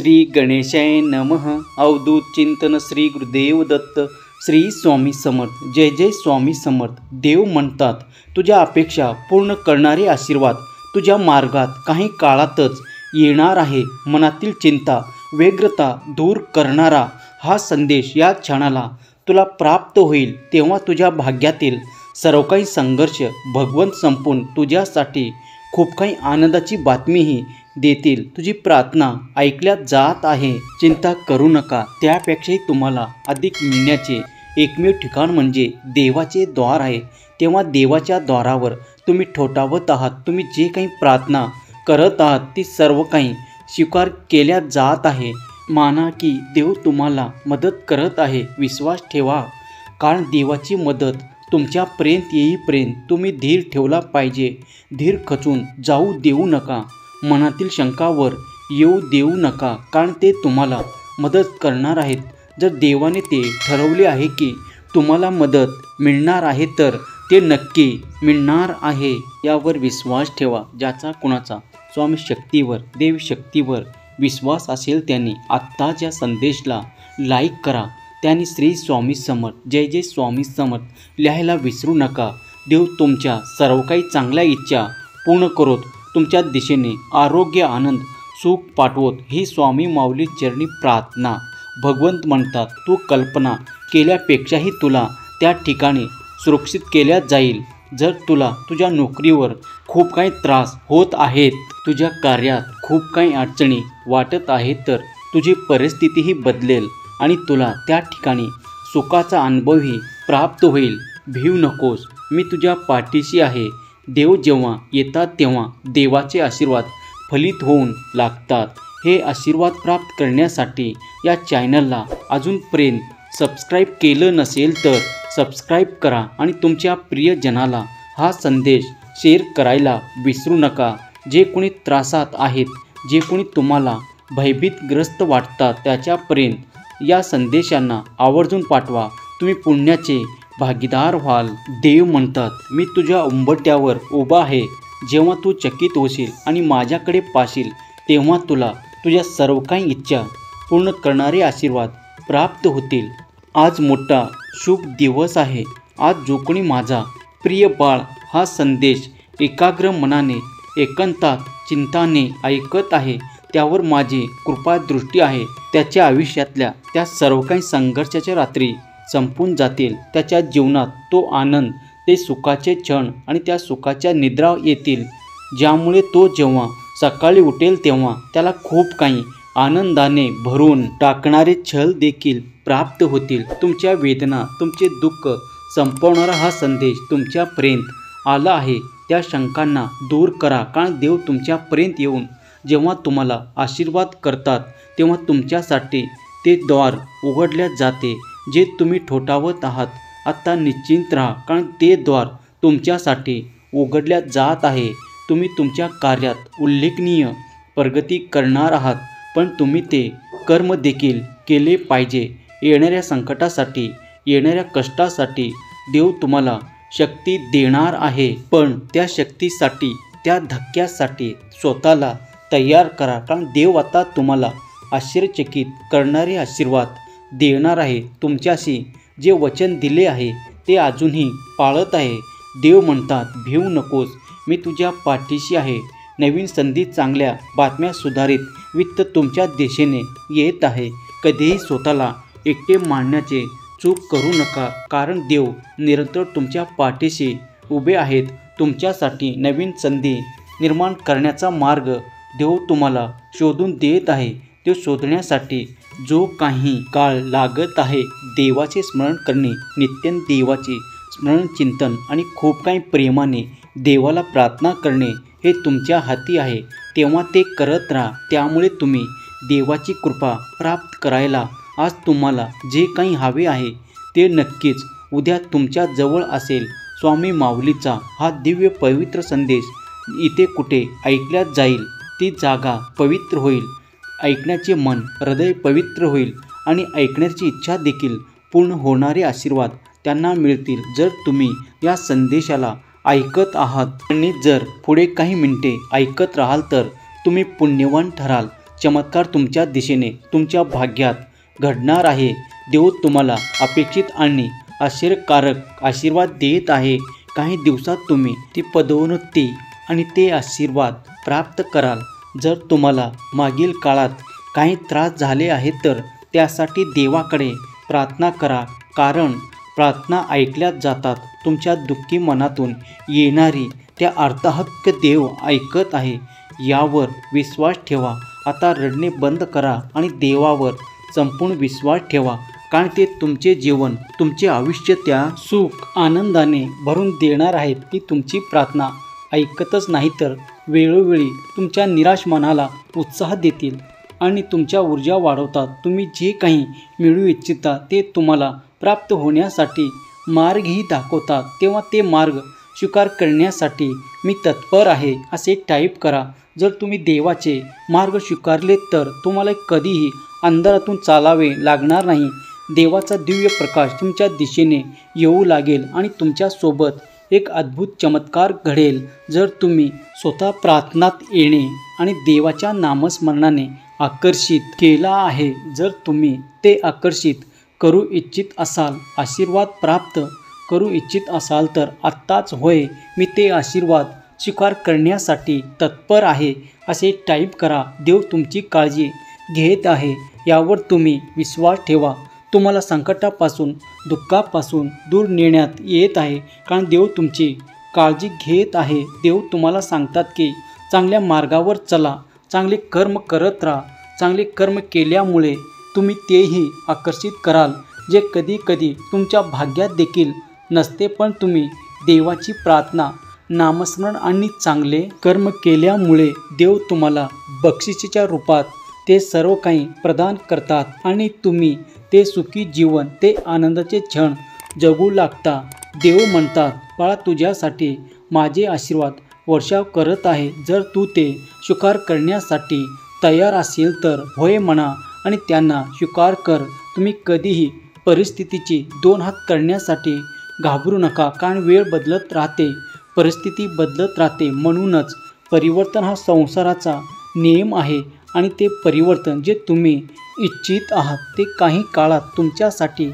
श्री गणेशाय नमः। अवधूत चिंतन श्री गुरुदेव दत्त। श्री स्वामी समर्थ। जय जय स्वामी समर्थ। देव म्हणतात तुझ्या अपेक्षा पूर्ण करणारे आशीर्वाद तुझ्या मार्गात काही काळातच येणार आहे। मनातील चिंता व्यग्रता दूर करणारा हा संदेश या क्षणाला तुला प्राप्त होईल, तेव्हा तुझ्या भाग्यातील सर्व काही संघर्ष भगवंत संपून तुझ्यासाठी खूप काही आनंदाची बातमीही देतील। तुझी प्रार्थना ऐकल्या जात आहे। चिंता करू नका, त्यापेक्षाही तुम्हाला अधिक मिळण्याचे एकमेव ठिकाण म्हणजे देवाचे द्वार आहे। तेव्हा देवाच्या द्वारावर तुम्ही ठोठावत आहात। तुम्ही जे काही प्रार्थना करत आहात ती सर्व काही स्वीकार केल्या जात आहे। माना की देव तुम्हाला मदत करत आहे। विश्वास ठेवा, कारण देवाची मदत तुमच्यापर्यंत येईपर्यंत तुम्ही धीर ठेवला पाहिजे। धीर खचून जाऊ देऊ नका, मनातील शंकावर येऊ देऊ नका, कारण ते तुम्हाला मदत करणार आहेत। जर देवाने ते ठरवले आहे की तुम्हाला मदत मिळणार आहे तर ते नक्की मिळणार आहे, यावर विश्वास ठेवा। ज्याचा कुणाचा स्वामी शक्तीवर देव शक्तीवर विश्वास असेल त्यांनी आत्ताच या संदेशाला लाईक करा। त्यांनी श्री स्वामी समर्थ जय जय स्वामी समर्थ लिहायला विसरू नका। देव तुमच्या सर्व काही चांगल्या इच्छा पूर्ण करोत, तुमच्या दिशेने आरोग्य आनंद सुख पाठवत ही स्वामी माऊली चरणी प्रार्थना। भगवंत म्हणतात तू कल्पना केल्यापेक्षाही तुला त्या ठिकाणी सुरक्षित केल्या जाईल। जर तुला तुझ्या नोकरीवर खूप काही त्रास होत आहेत, तुझ्या कार्यात खूप काही अडचणी वाटत आहेत, तर तुझी परिस्थितीही बदलेल आणि तुला त्या ठिकाणी सुखाचा अनुभवही प्राप्त होईल। भिवू नकोस, मी तुझ्या पाठीशी आहे। देव जेव्हा येतात तेव्हा देवाचे आशीर्वाद फलित होऊन लागतात। हे आशीर्वाद प्राप्त करण्यासाठी या चॅनलला अजूनपर्यंत सबस्क्राईब केलं नसेल तर सबस्क्राईब करा आणि तुमच्या प्रियजनाला हा संदेश शेअर करायला विसरू नका। जे कोणी त्रासात आहेत, जे कोणी तुम्हाला भयभीतग्रस्त वाटतात, त्याच्यापर्यंत या संदेशांना आवर्जून पाठवा। तुम्ही पुण्याचे भागीदार व्हाल। देव म्हणतात मी तुझ्या उंबरठ्यावर उभा आहे। जेव्हा तू चकित होशील आणि माझ्याकडे पाशील तेव्हा तुला तुझ्या सर्व काही इच्छा पूर्ण करणारे आशीर्वाद प्राप्त होतील। आज मोठा शुभ दिवस आहे। आज जो कोणी माझा प्रिय बाळ हा संदेश एकाग्र मनाने एकांतात चिंताने ऐकत आहे, त्यावर माझी कृपादृष्टी आहे। त्याच्या आयुष्यातल्या त्या सर्व काही संघर्षाच्या रात्री संपून जातील। त्याच्या जीवनात तो आनंद, ते सुखाचे क्षण आणि त्या सुखाच्या निद्रा येतील, ज्यामुळे तो जेव्हा सकाळी उठेल तेव्हा त्याला खूप काही आनंदाने भरून टाकणारे क्षण देखील प्राप्त होतील। तुमच्या वेदना, तुमचे दुःख संपवणारा हा संदेश तुमच्यापर्यंत आला आहे। त्या शंकांना दूर करा, कारण देव तुमच्यापर्यंत येऊन जेव्हा तुम्हाला आशीर्वाद करतात तेव्हा तुमच्यासाठी ते द्वार उघडल्या जाते जे तुम्ही ठोठावत आहात। आता निश्चिंत राहा, कारण ते द्वार तुमच्यासाठी उघडल्या जात आहे। तुम्ही तुमच्या कार्यात उल्लेखनीय प्रगती करणार आहात, पण तुम्ही ते कर्म देखील केले पाहिजे। येणाऱ्या संकटासाठी, येणाऱ्या कष्टासाठी देव तुम्हाला शक्ती देणार आहे, पण त्या शक्तीसाठी, त्या धक्क्यासाठी स्वतःला तयार करा, कारण देव आता तुम्हाला आश्चर्यचकित करणारे आशीर्वाद देणार आहे। तुमच्याशी जे वचन दिले आहे ते अजूनही पाळत आहे। देव म्हणतात भिवू नकोस, मी तुझ्या पाठीशी आहे। नवीन संधी, चांगल्या बातम्या, सुधारित वित्त तुमच्या दिशेने येत आहे। कधीही स्वतःला एकटे मानण्याचे चूक करू नका, कारण देव निरंतर तुमच्या पाठीशी उभे आहेत। तुमच्यासाठी नवीन संधी निर्माण करण्याचा मार्ग देव तुम्हाला शोधून देत आहे। ते शोधण्यासाठी जो काही काळ लागत आहे, देवाचे स्मरण करणे, नित्य देवाचे स्मरण चिंतन आणि खूप काही प्रेमाने देवाला प्रार्थना करणे हे तुमच्या हाती आहे। तेव्हा ते करत राहा, त्यामुळे तुम्ही देवाची कृपा प्राप्त करायला आज तुम्हाला जे काही हवे आहे ते नक्कीच उद्या तुमच्या जवळ असेल। स्वामी माऊलीचा हा दिव्य पवित्र संदेश इथे कुठे ऐकल्या जाईल, ती जागा पवित्र होईल, ऐकण्याचे मन, हृदय पवित्र होईल आणि ऐकण्याची इच्छा देखील पूर्ण होणारे आशीर्वाद त्यांना मिळतील। जर तुम्ही या संदेशाला ऐकत आहात आणि जर पुढे काही मिनिटे ऐकत राहाल तर तुम्ही पुण्यवान ठराल। चमत्कार तुमच्या दिशेने, तुमच्या भाग्यात घडणार आहे. देव तुम्हाला अपेक्षित आणि आश्चर्यकारक आशीर्वाद देत आहे. काही दिवसात तुम्ही ती पदोन्नती आणि ते आशीर्वाद प्राप्त कराल. जर तुम्हाला मागील काळात काही त्रास झाले आहे तर त्यासाठी देवाकडे प्रार्थना करा, कारण प्रार्थना ऐकल्या जातात. तुमच्या दुःखी मनातून येणारी त्या अर्थाहक्क देव ऐकत आहे, यावर विश्वास ठेवा. आता रडणे बंद करा आणि देवावर संपूर्ण विश्वास ठेवा, कारण ते तुमचे जीवन, तुमचे आयुष्य त्या सुख आनंदाने भरून देणार आहेत. ती तुमची प्रार्थना ऐकतच नाही तर वेळोवेळी तुमच्या निराश मनाला उत्साह देतील आणि तुमच्या ऊर्जा वाढवतात. तुम्ही जे काही मिळवू इच्छिता ते तुम्हाला प्राप्त होण्यासाठी मार्गही दाखवतात. तेव्हा ते मार्ग स्वीकार करण्यासाठी मी तत्पर आहे असे टाईप करा. जर तुम्ही देवाचे मार्ग स्वीकारले तर तुम्हाला कधीही अंधारातून चालावे लागणार नाही. देवाचा दिव्य प्रकाश तुमच्या दिशेने येऊ लागेल आणि तुमच्यासोबत एक अद्भुत चमत्कार घडेल. जर तुम्ही स्वतः प्रार्थनात येणे आणि देवाच्या नामस्मरणाने आकर्षित केला आहे, जर तुम्ही ते आकर्षित करू इच्छित असाल, आशीर्वाद प्राप्त करू इच्छित असाल तर आत्ताच होय मी ते आशीर्वाद स्वीकार करण्यासाठी तत्पर आहे असे टाईप करा. देव तुमची काळजी घेत आहे यावर तुम्ही विश्वास ठेवा. तुम्हाला संकटापासून, दुःखापासून दूर नेण्यात येत आहे, कारण देव तुमची काळजी घेत आहे. देव तुम्हाला सांगतात की चांगल्या मार्गावर चला, चांगले कर्म करत राहा. चांगले कर्म केल्यामुळे तुम्ही तेही आकर्षित कराल जे कधी कधी तुमच्या भाग्यात देखील नसते. पण तुम्ही देवाची प्रार्थना, नामस्मरण आणि चांगले कर्म केल्यामुळे देव तुम्हाला बक्षिसीच्या रूपात ते सर्व काही प्रदान करतात आणि तुम्ही ते सुखी जीवन, ते आनंदाचे क्षण जगू लागता. देव म्हणतात, बाळा तुझ्यासाठी माझे आशीर्वाद वर्षाव करत आहे. जर तू ते स्वीकार करण्यासाठी तयार असेल तर होय म्हणा आणि त्यांना स्वीकार कर. तुम्ही कधीही परिस्थितीची दोन हात करण्यासाठी घाबरू नका, कारण वेळ बदलत राहते, परिस्थिती बदलत राहते. म्हणूनच परिवर्तन हा संसाराचा नियम आहे आणि ते परिवर्तन जे तुम्ही इच्छित आहात ते काही काळात तुमच्यासाठी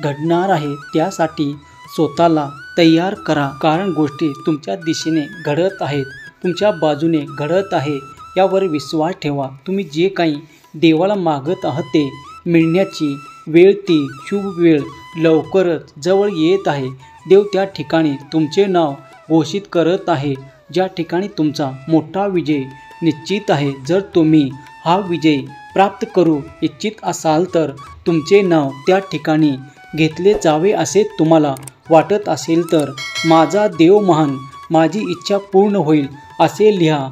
घडणार आहे. त्यासाठी स्वतःला तयार करा, कारण गोष्टी तुमच्या दिशेने घडत आहेत, तुमच्या बाजूने घडत आहे यावर विश्वास ठेवा. तुम्ही जे काही देवाला मागत आहात ते मिळण्याची वेळ, ती शुभ वेळ लवकरच जवळ येत आहे. देव त्या ठिकाणी तुमचे नाव घोषित करत आहे, ज्या ठिकाणी तुमचा मोठा विजय निश्चित आहे. जर तुम्ही हा विजय प्राप्त करू इच्छित असाल तर तुमचे नाव त्या ठिकाणी घेतले जावे असे तुम्हाला वाटत असेल तर माझा देव महान, माझी इच्छा पूर्ण होईल असे लिहा.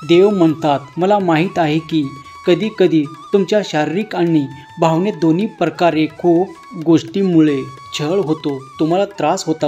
देव म्हणतात, मला माहीत आहे की कधी कधी तुमच्या शारीरिक आणि भावनेत दोन्ही प्रकारे खूप गोष्टींमुळे छळ होतो. तुम्हाला त्रास होता,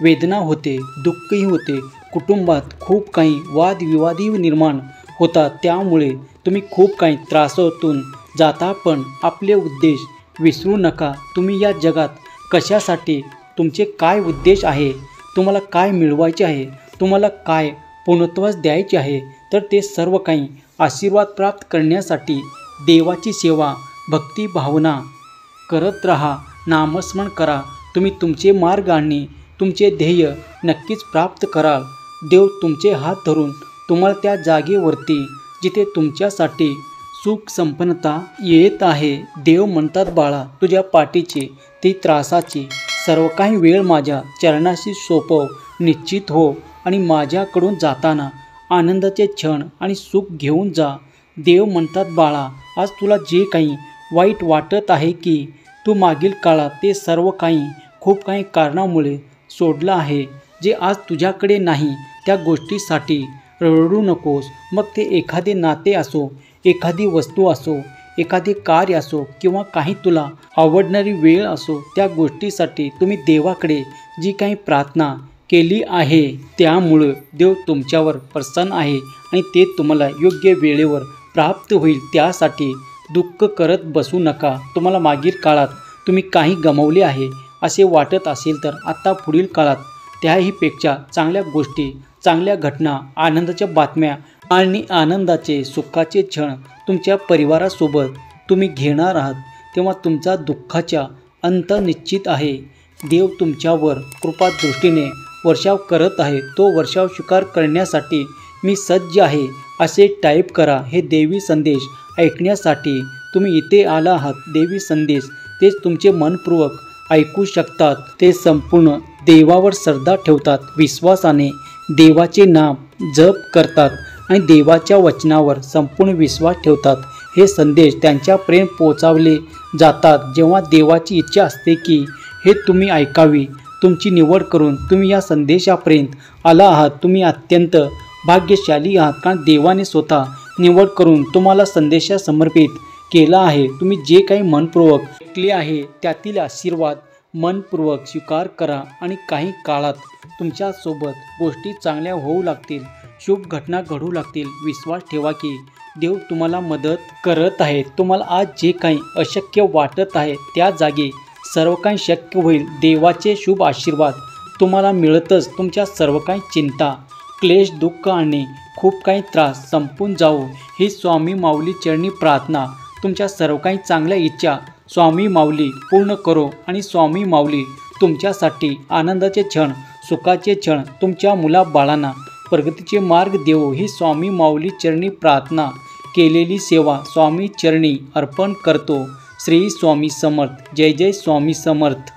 वेदना होते, दुःखही होते. कुटुंबात खूप काही वादविवादही निर्माण होतात, त्यामुळे तुम्ही खूप काही त्रासातून जाता. पण आपले उद्देश विसरू नका. तुम्ही या जगात कशासाठी, तुमचे काय उद्देश आहे, तुम्हाला काय मिळवायचे आहे, तुम्हाला काय पूर्णत्वास द्यायचे आहे, तर ते सर्व काही आशीर्वाद प्राप्त करण्यासाठी देवाची सेवा, भक्ती भावना करत राहा, नामस्मरण करा. तुम्ही तुमचे मार्ग आणि तुमचे ध्येय नक्कीच प्राप्त कराल. देव तुमचे हात धरून तुम्हाला त्या जागेवरती जिथे तुमच्यासाठी सुख संपन्नता येत आहे. देव म्हणतात, बाळा तुझ्या पाठीची ती त्रासाची सर्व काही वेळ माझ्या चरणाशी सोपव, निश्चित हो आणि माझ्याकडून जाताना आनंदाचे क्षण आणि सुख घेऊन जा. देव म्हणतात, बाळा आज तुला जे काही वाईट वाटत आहे की तू मागील काळात ते सर्व काही खूप काही कारणामुळे सोडलं आहे, जे आज तुझ्याकडे नाही. त्या गोष्टीसाठी रडू नकोस. मग ते एखादे नाते असो, एखादी वस्तू असो, एखादे कार्य असो किंवा काही तुला आवडणारी वेळ असो, त्या गोष्टीसाठी तुम्ही देवाकडे जी काही प्रार्थना केली आहे त्यामुळं देव तुमच्यावर प्रसन्न आहे आणि ते तुम्हाला योग्य वेळेवर प्राप्त होईल. त्यासाठी दुःख करत बसू नका. तुम्हाला मागील काळात तुम्ही काही गमावले आहे असे वाटत असेल तर आता पुढील काळात त्याहीपेक्षा चांगल्या गोष्टी, चांगल्या घटना, आनंदाच्या बातम्या आणि आनंदाचे सुखाचे क्षण तुमच्या परिवारासोबत तुम्ही घेणार आहात, तेव्हा तुमचा दुःखाचा अंत निश्चित आहे. देव तुमच्यावर कृपादृष्टीने वर्षाव करत आहे. तो वर्षाव स्वीकार करण्यासाठी मी सज्ज आहे असे टाईप करा. हे देवी संदेश ऐकण्यासाठी तुम्ही इथे आला आहात. देवी संदेश तेच तुमचे मनपूर्वक ऐकू शकतात. ते संपूर्ण देवावर श्रद्धा ठेवतात, विश्वासाने देवाचे नाम जप करतात आणि देवाच्या वचनावर संपूर्ण विश्वास ठेवतात. हे संदेश त्यांच्यापर्यंत पोहोचवले जातात जेव्हा देवाची इच्छा असते की हे तुम्ही ऐकावी. तुमची निवड करून तुम्ही या संदेशापर्यंत आला आहात. तुम्ही अत्यंत भाग्यशाली आहात, कारण देवाने स्वतः निवड करून तुम्हाला संदेशा समर्पित केला आहे. तुम्ही जे काही मनपूर्वक ऐकले आहे त्यातील आशीर्वाद मनपूर्वक स्वीकार करा आणि काही काळात तुमच्यासोबत गोष्टी चांगल्या होऊ लागतील, शुभ घटना घडू लागतील. विश्वास ठेवा की देव तुम्हाला मदत करत आहे. तुम्हाला आज जे काही अशक्य वाटत आहे त्या जागी सर्व काही शक्य होईल. देवाचे शुभ आशीर्वाद तुम्हाला मिळतच तुमच्या सर्व काही चिंता, क्लेश, दुःख आणि खूप काही त्रास संपून जाऊ ही स्वामी माऊली चरणी प्रार्थना. तुमच्या सर्व काही चांगल्या इच्छा स्वामी माऊली पूर्ण करो आणि स्वामी माऊली तुमच्यासाठी आनंदाचे क्षण, सुखाचे क्षण, तुमच्या मुलाबाळांना प्रगतीचे मार्ग देवो ही स्वामी माऊली चरणी प्रार्थना. केलेली सेवा स्वामी चरणी अर्पण करतो. श्री स्वामी समर्थ. जय जय स्वामी समर्थ.